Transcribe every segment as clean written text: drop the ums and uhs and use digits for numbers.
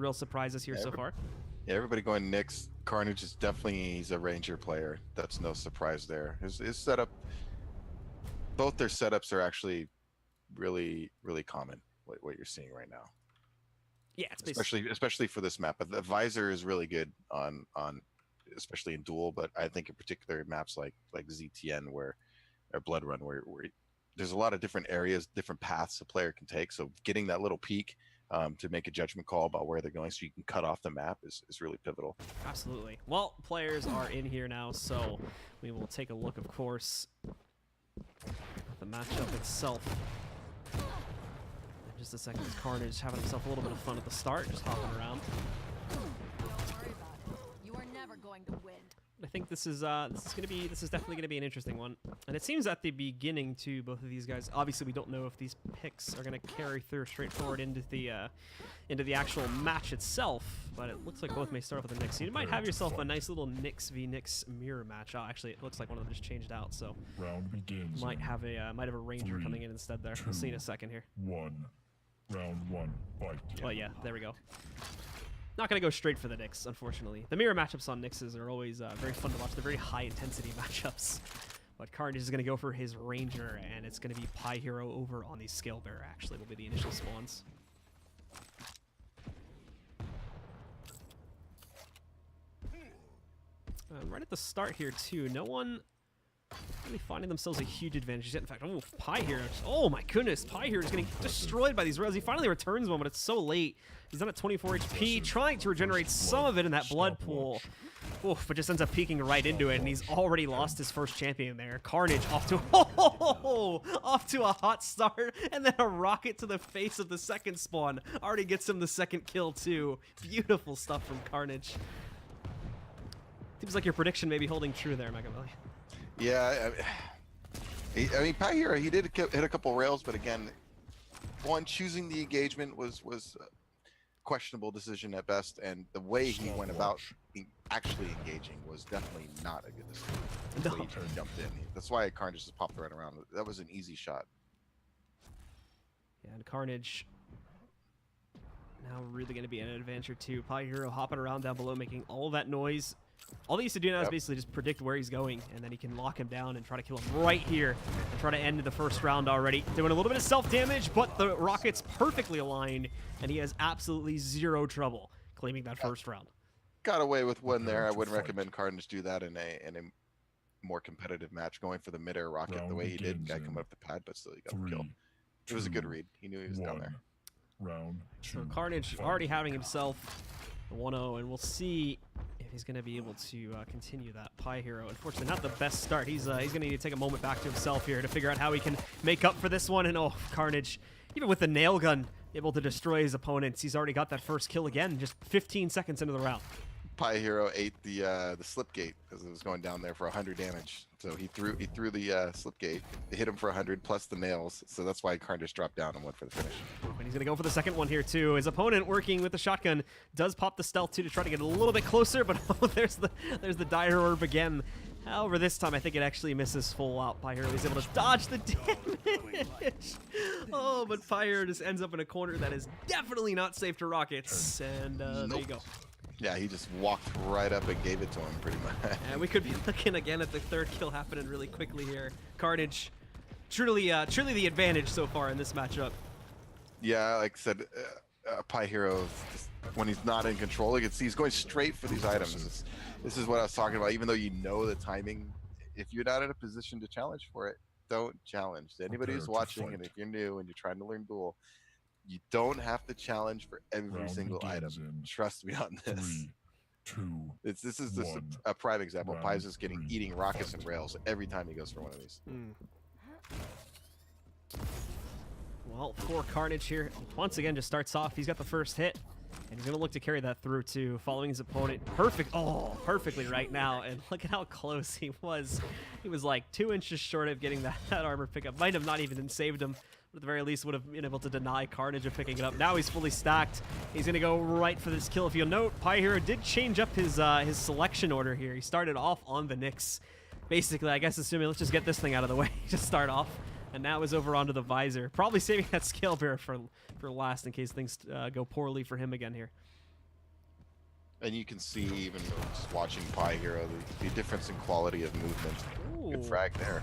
real surprises here so far. Yeah, everybody going Nyx. Carnage is definitely, he's a Ranger player. That's no surprise there. His setup, both their setups are actually really, really common, what you're seeing right now. Yeah, it's especially for this map. But the visor is really good on especially in DueL, but I think in particular maps like ZTN or Blood Run where there's a lot of different areas, different paths a player can take. So getting that little peek to make a judgment call about where they're going so you can cut off the map is really pivotal. Absolutely. Well, players are in here now, so we will take a look, of course, at the matchup itself. In just a second, Carnage having himself a little bit of fun at the start, just hopping around. You are never going to win. I think this is definitely gonna be an interesting one, and it seems at the beginning too. Both of these guys, obviously, we don't know if these picks are gonna carry through straightforward into the actual match itself, but it looks like both may start off with a Nyx. So you might have yourself a nice little Nyx v Nyx mirror match. Oh, actually, it looks like one of them just changed out, so round begins. Might have a Ranger coming in instead there. We'll see in a second here. Round one, fight. Well, yeah, there we go. Not going to go straight for the Nyx, unfortunately. The mirror matchups on Nyxes are always very fun to watch. They're very high-intensity matchups. But Carnage is going to go for his Ranger, and it's going to be Pi Hero over on the Scale Bearer, actually, will be the initial spawns. Right at the start here, too, no one really finding themselves a huge advantage yet. In fact, oh, Pi Hero. Oh, my goodness. Pi Hero is getting destroyed by these rails. He finally returns one, but it's so late. He's done at 24 HP, trying to regenerate some of it in that blood pool. Oof, but just ends up peeking right into it, and he's already lost his first champion there. Carnage off to a hot start, and then a rocket to the face of the second spawn. Already gets him the second kill, too. Beautiful stuff from Carnage. Seems like your prediction may be holding true there, Megamelly. Yeah, I mean, Pi Hero, he did hit a couple rails, but again, one, choosing the engagement was a questionable decision at best, and the way he went about actually engaging was definitely not a good decision. The way he jumped in. That's why Carnage just popped right around. That was an easy shot. Yeah, and Carnage now really going to be an adventure too. Pi Hero hopping around down below, making all that noise. All he needs to do now is basically just predict where he's going, and then he can lock him down and try to kill him right here and try to end the first round already. Doing a little bit of self-damage, but the rocket's perfectly aligned, and he has absolutely zero trouble claiming that first round. Got away with one there. I wouldn't recommend Carnage do that in a more competitive match, going for the mid-air rocket the way he did. Guy coming up the pad, but still he got the kill. It was a good read. He knew he was down there. Round two. So Carnage already having himself a 1-0, and we'll see if he's going to be able to continue that. Pi Hero, unfortunately, not the best start. He's going to need to take a moment back to himself here to figure out how he can make up for this one. And oh, Carnage, even with the nail gun, able to destroy his opponents. He's already got that first kill again, just 15 seconds into the round. Pi Hero ate the slip gate because it was going down there for 100 damage. So he threw the slip gate. It hit him for 100 plus the nails. So that's why Carnage dropped down and went for the finish. And he's going to go for the second one here too. His opponent, working with the shotgun, does pop the stealth too to try to get a little bit closer, but oh, there's the dire orb again. However, this time I think it actually misses full out. Pi Hero is able to dodge the damage. Oh, but Pi Hero just ends up in a corner that is definitely not safe to rockets. And there you go. Yeah, he just walked right up and gave it to him pretty much. And we could be looking again at the third kill happening really quickly here. Carnage, truly the advantage so far in this matchup. Yeah, like I said, Pi Hero, when he's not in control, you can see he's going straight for these items. This is what I was talking about. Even though you know the timing, if you're not in a position to challenge for it, don't challenge. Anybody who's watching, and if you're new and you're trying to learn DueL, you don't have to challenge for every single item. Trust me on this. 3, 2, this is just a prime example. Pi's just eating rockets and rails every time he goes for one of these. Well, for Carnage here, once again, just starts off. He's got the first hit, and he's going to look to carry that through too, following his opponent. Perfectly right now, and look at how close he was. He was like 2 inches short of getting that armor pickup. Might have not even saved him. But at the very least would have been able to deny Carnage of picking it up. Now he's fully stacked. He's going to go right for this kill. If you'll note, Pi Hero did change up his selection order here. He started off on the Nyx. Basically, I guess assuming let's just get this thing out of the way to start off. And now is over onto the visor. Probably saving that Scale Bearer for last in case things go poorly for him again here. And you can see, even just watching Pi Hero, the difference in quality of movement. Good Ooh. frag there.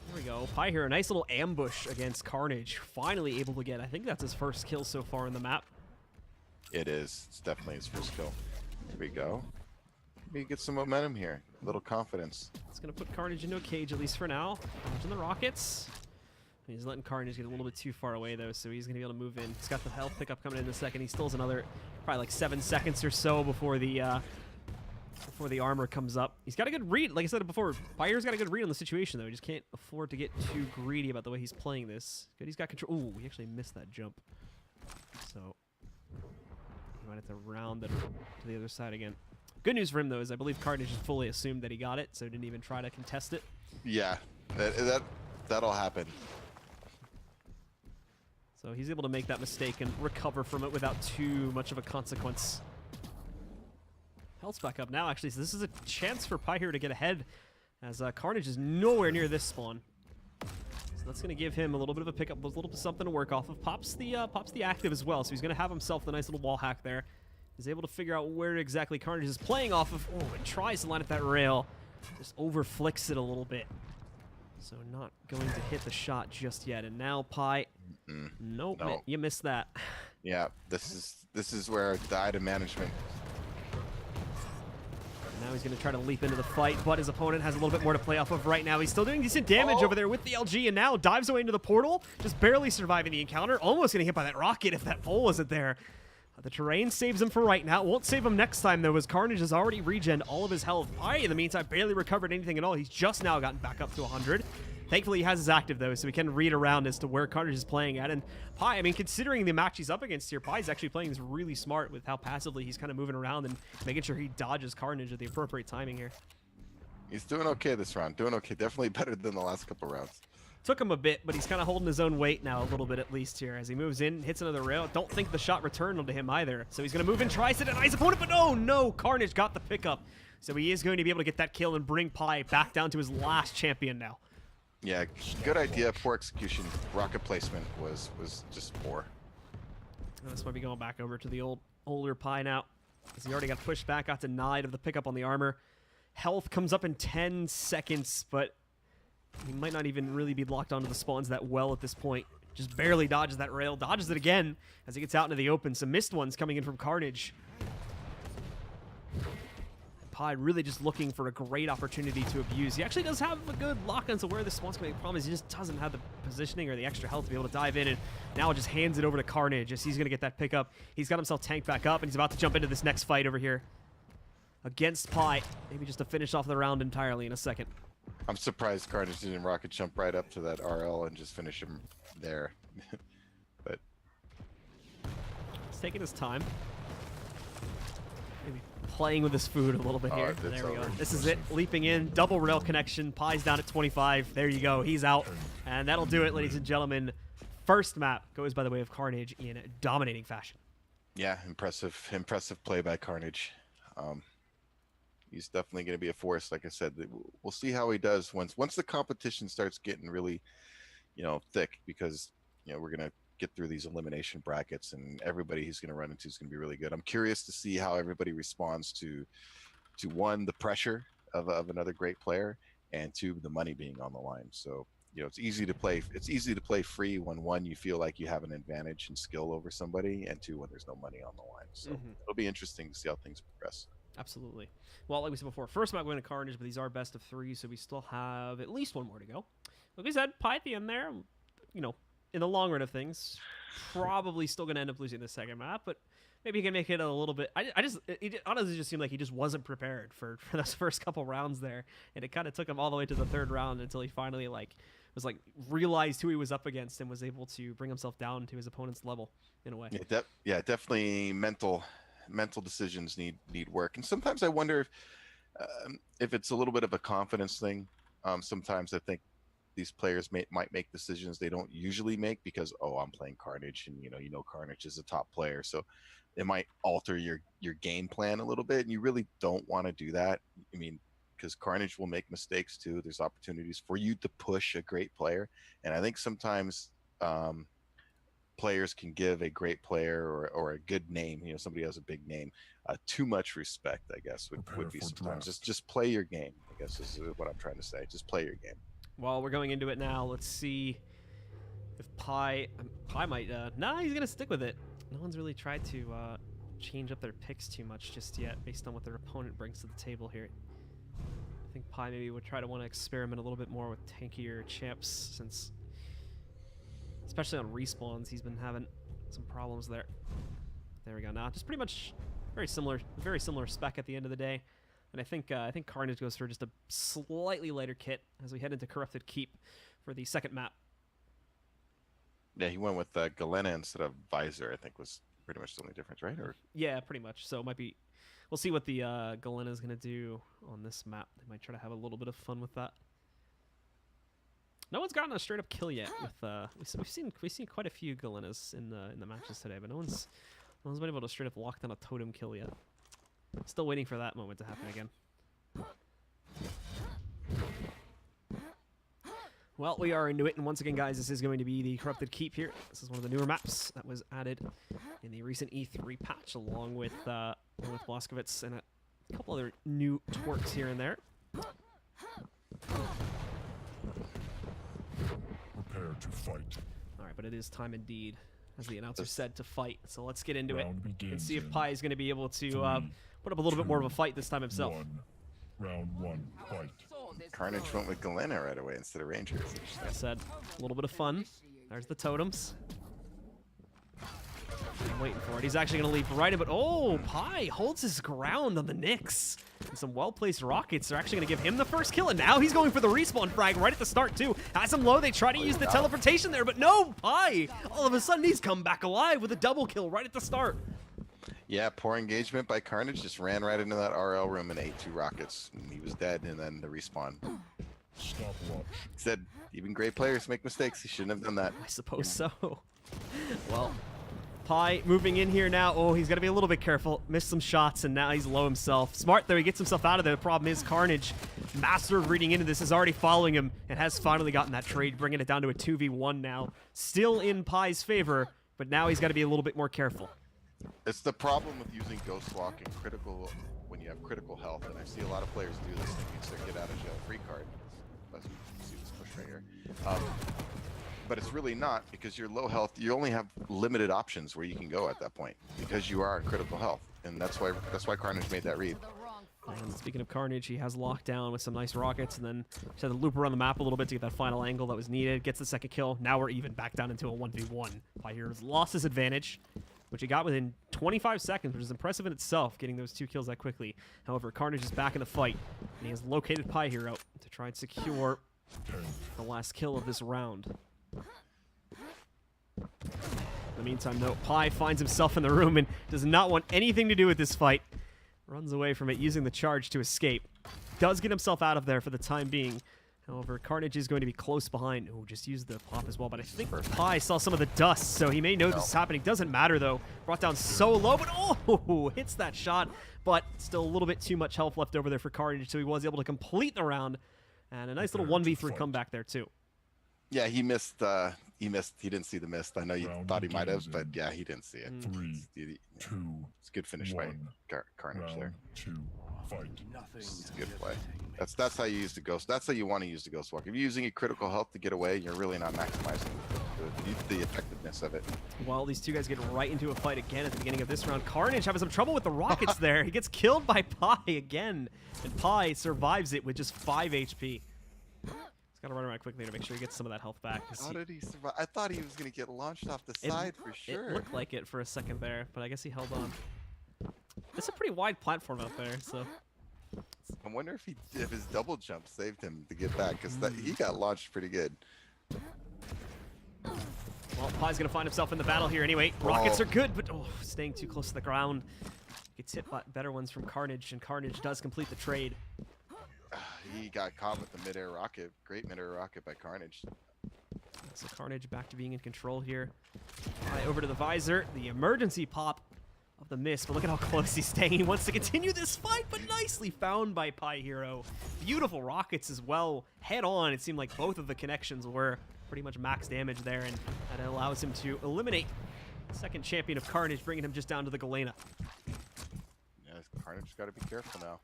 There we go. Pi here, a nice little ambush against Carnage. Finally able to get, I think that's his first kill so far in the map. It is. It's definitely his first kill. There we go. Maybe get some momentum here. A little confidence. It's going to put Carnage into a cage, at least for now. Dodging the rockets. He's letting Carnage get a little bit too far away, though, so he's going to be able to move in. He's got the health pickup coming in a second. He still has another, probably like 7 seconds or so before the armor comes up. He's got a good read. Like I said before, Fire's got a good read on the situation, though. He just can't afford to get too greedy about the way he's playing this. Good, he's got control. Ooh, he actually missed that jump. So he might have to round it to the other side again. Good news for him, though, is I believe Carnage just fully assumed that he got it, so didn't even try to contest it. Yeah, that'll happen. So he's able to make that mistake and recover from it without too much of a consequence. Health's back up now, actually, so this is a chance for Pi here to get ahead, as Carnage is nowhere near this spawn. So that's going to give him a little bit of a pickup, a little bit of something to work off of. Pops the active as well, so he's going to have himself the nice little wall hack there. He's able to figure out where exactly Carnage is playing off of. Oh, and tries to line up that rail. Just overflicks it a little bit. So not going to hit the shot just yet. And now Pi, nope, No. you missed that. Yeah, this is where the item management. Now he's going to try to leap into the fight, but his opponent has a little bit more to play off of right now. He's still doing decent damage over there with the LG, and now dives away into the portal, just barely surviving the encounter. Almost getting hit by that rocket if that pole wasn't there. The terrain saves him for right now. Won't save him next time, though, as Carnage has already regened all of his health. Pi, in the meantime, barely recovered anything at all. He's just now gotten back up to 100. Thankfully, he has his active, though, so he can read around as to where Carnage is playing at. And Pi, I mean, considering the match he's up against here, Pi's actually playing this really smart with how passively he's kind of moving around and making sure he dodges Carnage at the appropriate timing here. He's doing okay this round. Doing okay. Definitely better than the last couple rounds. Took him a bit, but he's kind of holding his own weight now a little bit at least here as he moves in, hits another rail. Don't think the shot returned onto him either. So he's going to move in, tries to deny his opponent, but no, Carnage got the pickup. So he is going to be able to get that kill and bring Pi back down to his last champion now. Yeah, good idea. Poor execution. Rocket placement was just poor. This might be going back over to the older Pi now, as he already got pushed back, got denied of the pickup on the armor. Health comes up in 10 seconds, but he might not even really be locked onto the spawns that well at this point. Just barely dodges that rail, dodges it again as he gets out into the open. Some missed ones coming in from Carnage. Pi really just looking for a great opportunity to abuse. He actually does have a good lock onto where this spawn's going to be. The problem is he just doesn't have the positioning or the extra health to be able to dive in, and now just hands it over to Carnage as he's going to get that pickup. He's got himself tanked back up, and he's about to jump into this next fight over here against Pi. Maybe just to finish off the round entirely in a second. I'm surprised Carnage didn't rocket jump right up to that RL and just finish him there. But He's taking his time. Maybe playing with his food a little bit here. that's There we go. over. This is it. Leaping in. Double rail connection. Pi's down at 25. There you go. He's out. And that'll do it, ladies and gentlemen. First map goes by the way of Carnage in dominating fashion. yeah, impressive play by Carnage. He's definitely going to be a force. Like I said, we'll see how he does once the competition starts getting really, thick, because we're going to get through these elimination brackets, and everybody he's going to run into is going to be really good. I'm curious to see how everybody responds to one, the pressure of another great player, and two, the money being on the line. So it's easy to play free when, one, you feel like you have an advantage in skill over somebody, and two, when there's no money on the line. So it'll be interesting to see how things progress. Absolutely. Well, like we said before, first map going to Carnage, but these are best of 3, so we still have at least one more to go. Like we said, Pi at the end there, in the long run of things, probably still going to end up losing the second map, but maybe he can make it a little bit. It honestly just seemed like he just wasn't prepared for those first couple rounds there, and it kind of took him all the way to the third round until he finally realized who he was up against and was able to bring himself down to his opponent's level in a way. Yeah, definitely mental decisions need work, and sometimes I wonder if it's a little bit of a confidence thing. Sometimes I think these players might make decisions they don't usually make because, I'm playing Carnage, and Carnage is a top player, so it might alter your game plan a little bit, and you really don't want to do that. I mean, because Carnage will make mistakes too. There's opportunities for you to push a great player, and I think sometimes players can give a great player or a good name, you know, somebody who has a big name, too much respect, I guess, would be for sometimes. draft. Just play your game, I guess is what I'm trying to say. Just play your game. Well, we're going into it now. Let's see if Pi might. Nah, he's gonna stick with it. No one's really tried to change up their picks too much just yet, based on what their opponent brings to the table here. I think Pi maybe would try to want to experiment a little bit more with tankier champs, since, especially on respawns, he's been having some problems there. There we go. Now, just pretty much very similar spec at the end of the day. And I think Carnage goes for just a slightly lighter kit as we head into Corrupted Keep for the second map. Yeah, he went with Galena instead of Visor, I think was pretty much the only difference, right? Or Yeah, pretty much. So it might be. We'll see what the Galena is going to do on this map. They might try to have a little bit of fun with that. No one's gotten a straight up kill yet. With we've seen quite a few Galenas in the matches today, but no one's been able to straight up lock down a totem kill yet. Still waiting for that moment to happen again. Well, we are into it, and once again, guys, this is going to be the Corrupted Keep here. This is one of the newer maps that was added in the recent E3 patch, along with Blazkowicz and a couple other new twerks here and there. Prepare to fight. All right, but it is time indeed, as the announcer said, to fight. So let's get into it Round and begins see if in Pi is going to be able to 3, put up a little bit more of a fight this time himself. 1. Round 1, fight. Carnage went with Galena right away instead of Rangers. Like I said, a little bit of fun. There's the totems. I'm waiting for it. He's actually going to leap right in, but oh, Pi holds his ground on the Nyx. And some well-placed rockets are actually going to give him the first kill, and now he's going for the respawn frag right at the start, too. Has him low. They try to use the teleportation there, but no, Pi, all of a sudden, he's come back alive with a double kill right at the start. Yeah, poor engagement by Carnage. Just ran right into that RL room and ate 2 rockets. And he was dead, and then the respawn. Stopwatch. Said, even great players make mistakes. He shouldn't have done that. I suppose so. Well, Pi moving in here now. Oh, he's got to be a little bit careful. Missed some shots, and now he's low himself. Smart, though. He gets himself out of there. The problem is Carnage, master of reading into this, is already following him and has finally gotten that trade, bringing it down to a 2v1 now. Still in Pi's favor, but now he's got to be a little bit more careful. It's the problem with using Ghost Walk and critical when you have critical health, and I see a lot of players do this thinking it's a get out of jail free card. As you see this push right here. But it's really not, because you're low health. You only have limited options where you can go at that point because you are in critical health, and that's why Carnage made that read. And speaking of Carnage, he has locked down with some nice rockets, and then just had to loop around the map a little bit to get that final angle that was needed. Gets the second kill. Now we're even back down into a 1v1. Pi here's lost his advantage, which he got within 25 seconds, which is impressive in itself, getting those 2 kills that quickly. However, Carnage is back in the fight, and he has located Pi Hero to try and secure the last kill of this round. In the meantime, though, Pi finds himself in the room and does not want anything to do with this fight. Runs away from it, using the charge to escape. Does get himself out of there for the time being. However, Carnage is going to be close behind. Oh, just used the pop as well, but I think Pi saw some of the dust, so he may know this is happening. Doesn't matter, though. Brought down so low, but oh, hits that shot. But still a little bit too much health left over there for Carnage, so he was able to complete the round. And a nice little 1v3 comeback there, too. Yeah, he missed. He didn't see the mist. I know you thought he might have, but yeah, he didn't see it. 3, 2, it's a good finish by Carnage there. 2, fight. It's a good play. That's how you use the ghost. That's how you want to use the ghost walk. If you're using a critical health to get away, you're really not maximizing the effectiveness of it. Well, these two guys get right into a fight again at the beginning of this round. Carnage having some trouble with the rockets there. He gets killed by Pi again, and Pi survives it with just 5 HP. Got to run around quickly to make sure he gets some of that health back. How did he survive? I thought he was going to get launched off the side for sure. It looked like it for a second there, but I guess he held on. It's a pretty wide platform out there, so. I wonder if his double jump saved him to get back, because he got launched pretty good. Well, Pi's going to find himself in the battle here anyway. Rockets are good, but staying too close to the ground. Gets hit by better ones from Carnage, and Carnage does complete the trade. He got caught with the mid-air rocket. Great mid-air rocket by Carnage. So Carnage back to being in control here. Over to the visor. The emergency pop of the miss, but look at how close he's staying. He wants to continue this fight, but nicely found by Pi Hero. Beautiful rockets as well. Head on. It seemed like both of the connections were. pretty much max damage there, and that allows him to eliminate second champion of Carnage, bringing him just down to the Galena. Yeah, Carnage got to be careful now.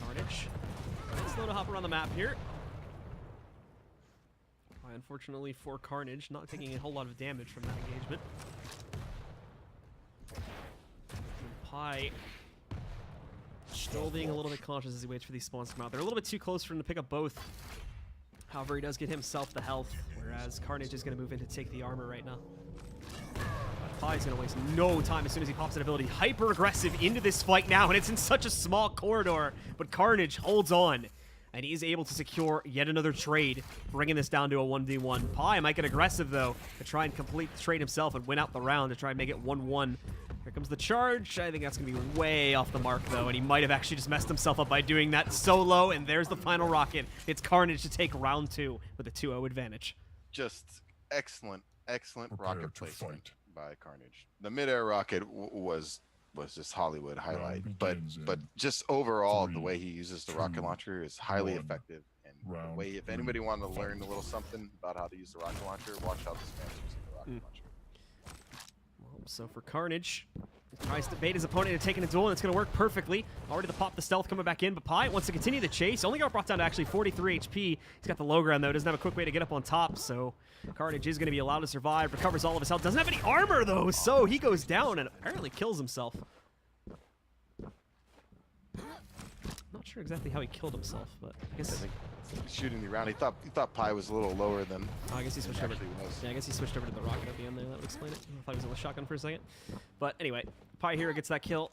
Carnage, slow to hop around the map here. Unfortunately for Carnage, not taking a whole lot of damage from that engagement. And Pi still being a little bit cautious as he waits for these spawns to come out. They're a little bit too close for him to pick up both. However, he does get himself the health, whereas Carnage is going to move in to take the armor right now. Pi's going to waste no time as soon as he pops that ability. Hyper aggressive into this fight now, and it's in such a small corridor, but Carnage holds on. And he's able to secure yet another trade, bringing this down to a 1v1. Pi might get aggressive, though, to try and complete the trade himself and win out the round to try and make it 1-1. Here comes the charge. I think that's going to be way off the mark, though, and he might have actually just messed himself up by doing that solo, and there's the final rocket. It's Carnage to take round 2 with a 2-0 advantage. Just excellent Prepare rocket to placement fight. by Carnage. The mid-air rocket was just Hollywood highlight, but begins in just overall, the 3, way he uses the rocket 2, launcher is highly 1. effective. And the Round way, if 3, anybody wanted to learn a fight. little something about how to use the rocket launcher, watch how this man's using the rocket launcher. Well, so for Carnage, he tries to bait his opponent into taking a duel, and it's going to work perfectly. Already the pop, the stealth coming back in, but Pi wants to continue the chase. Only got brought down to actually 43 HP. He's got the low ground, though. Doesn't have a quick way to get up on top, so Carnage is going to be allowed to survive. Recovers all of his health. Doesn't have any armor, though, so he goes down and apparently kills himself. Not sure exactly how he killed himself, but I guess... I think shooting the round, he thought Pi was a little lower than Oh, I guess he switched over. actually was. Yeah, I guess he switched over to the rocket at the end there. That would explain it. I thought he was on the shotgun for a second. But anyway, Pi here gets that kill.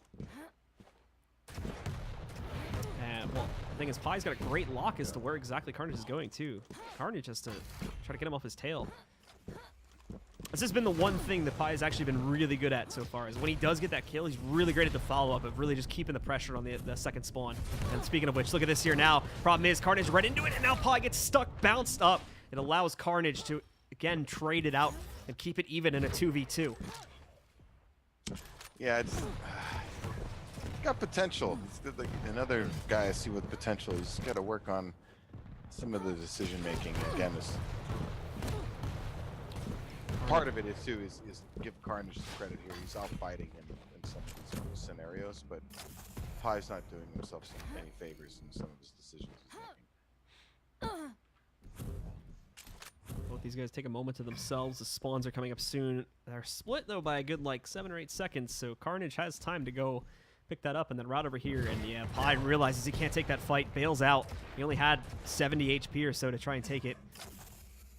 And, well, the thing is, Pi's got a great lock as to where exactly Carnage is going, too. Carnage has to try to get him off his tail. This has been the one thing that Pi has actually been really good at so far, is when he does get that kill, he's really great at the follow-up of really just keeping the pressure on the second spawn. And speaking of which, look at this here now. Problem is, Carnage right into it, and now Pi gets stuck, bounced up. It allows Carnage to, again, trade it out and keep it even in a 2v2. Yeah, it's got potential. It's like another guy I see with potential. He's got to work on some of the decision making. Again, is part of it is too is give Carnage some credit here. He's out fighting in some of these scenarios, but Pi's not doing himself any favors in some of his decisions he's making. Both these guys take a moment to themselves. The spawns are coming up soon. They're split, though, by a good, like, 7 or 8 seconds, so Carnage has time to go pick that up and then route over here. And, yeah, Pi realizes he can't take that fight, bails out. He only had 70 HP or so to try and take it.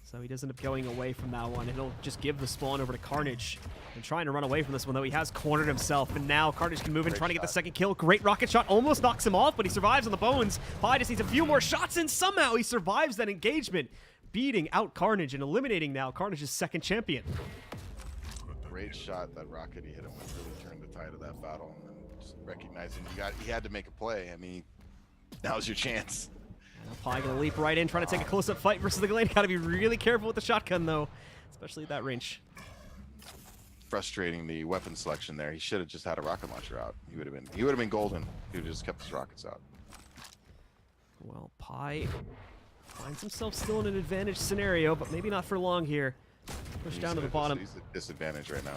So he does end up going away from that one, and he'll just give the spawn over to Carnage. And trying to run away from this one, though, he has cornered himself, and now Carnage can move in, trying to get the second kill. Great rocket shot, almost knocks him off, but he survives on the bones. Pi just needs a few more shots, and somehow he survives that engagement, beating out Carnage and eliminating now Carnage's second champion. Great shot, that rocket he hit him with really turned the tide of that battle, and then just recognizing he had to make a play. I mean, now's your chance. Now Pi gonna leap right in, trying to take a close-up fight versus the Galena. Gotta be really careful with the shotgun, though, especially at that range. Frustrating, the weapon selection there. He should have just had a rocket launcher out. He would have been golden. He would have just kept his rockets out. Well, Pi finds himself still in an advantage scenario, but maybe not for long here. Push down to the bottom. He's at disadvantage right now.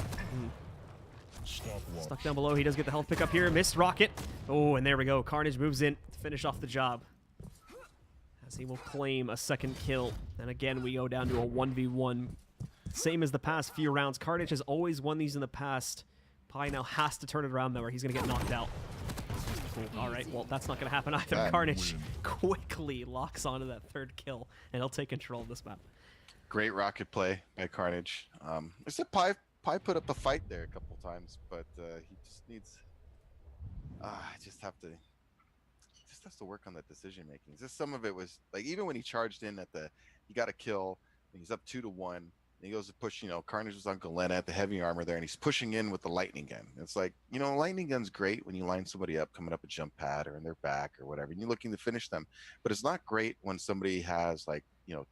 Stop watch. Stuck down below. He does get the health pickup here. Missed rocket. Oh, and there we go. Carnage moves in to finish off the job, as he will claim a second kill. And again, we go down to a 1v1. Same as the past few rounds. Carnage has always won these in the past. Pi now has to turn it around, though, or he's going to get knocked out. Cool. All right, well, that's not going to happen either. That Carnage win. quickly locks onto that third kill, and he'll take control of this map. Great rocket play by Carnage. I said Pi put up a fight there a couple times, but he just needs. I just has to work on that decision making. Just some of it was like, even when he charged in he got a kill, and he's up 2-1. And he goes to push, Carnage was on Galena at the heavy armor there, and he's pushing in with the lightning gun. It's like, lightning gun's great when you line somebody up coming up a jump pad or in their back or whatever, and you're looking to finish them. But it's not great when somebody has, like, 200